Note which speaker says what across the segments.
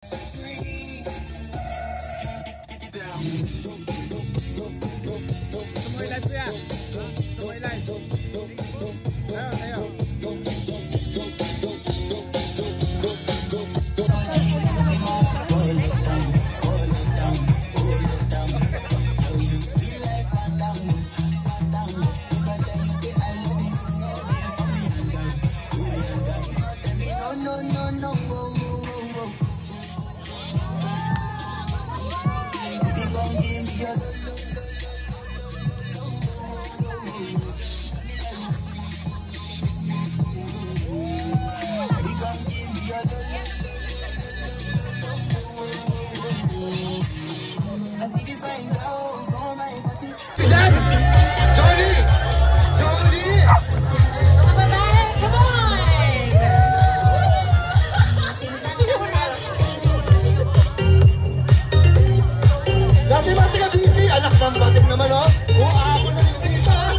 Speaker 1: Sumuilan ko yan. Sumuilan. Tayo, tayo.
Speaker 2: Anak ng batik naman, oh. Ako na bisita.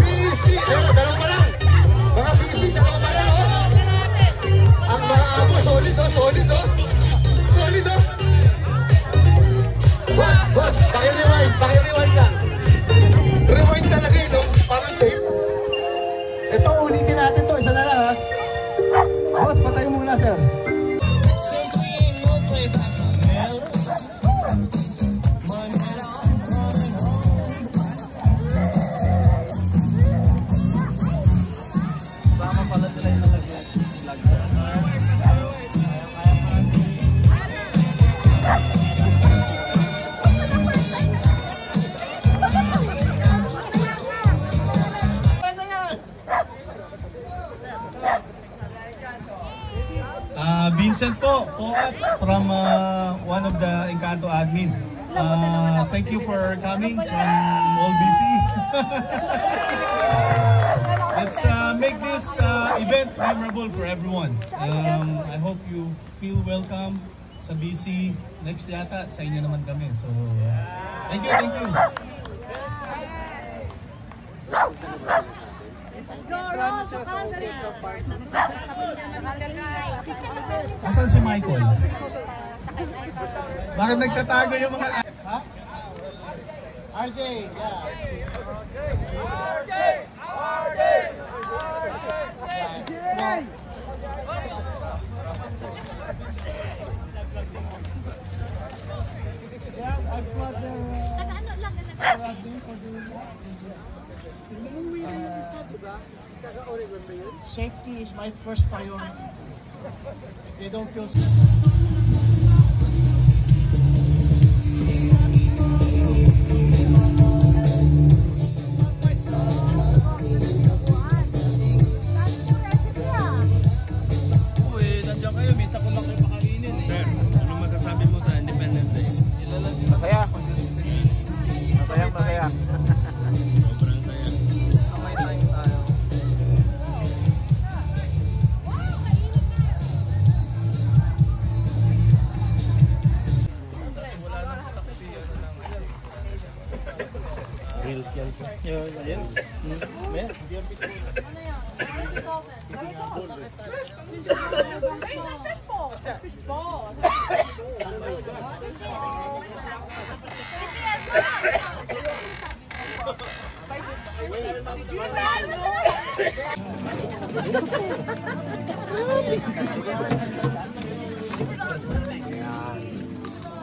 Speaker 2: Busy. Dalawa pa lang. Mga busy, dalawa pa lang, oh. Ang mga ako, solid, oh. Solid, oh. Solid, oh. Boss, paki-rewind lang. Rewind talaga yun, oh. Parang tape. Ito, ulitin natin to. Isa na lang, ha. Boss, patay muna, sir.
Speaker 3: Vincent po, co-ops from one of the Encanto admin. Thank you for coming from OLBC. Let's make this event memorable for everyone. I hope you feel welcome sa BC. Next yata, sa inyo naman kami. So, thank you, thank you. Asan si Michael? Bakit nagtatago yung mga... Ha? RJ! Yeah. RJ!
Speaker 4: Safety is my first priority. They don't feel
Speaker 3: nandiyan kayo, minsan ko lang kayo makainin. Sir, ano masasabi mo sa Independence Day?
Speaker 1: Masaya. Masaya.
Speaker 3: Sobrang saya.
Speaker 1: May time tayo.
Speaker 3: Wala nang stock si ano lang. Reels yan sir. Yan. Mer.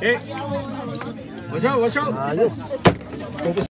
Speaker 1: Hey, what's up? Ayos.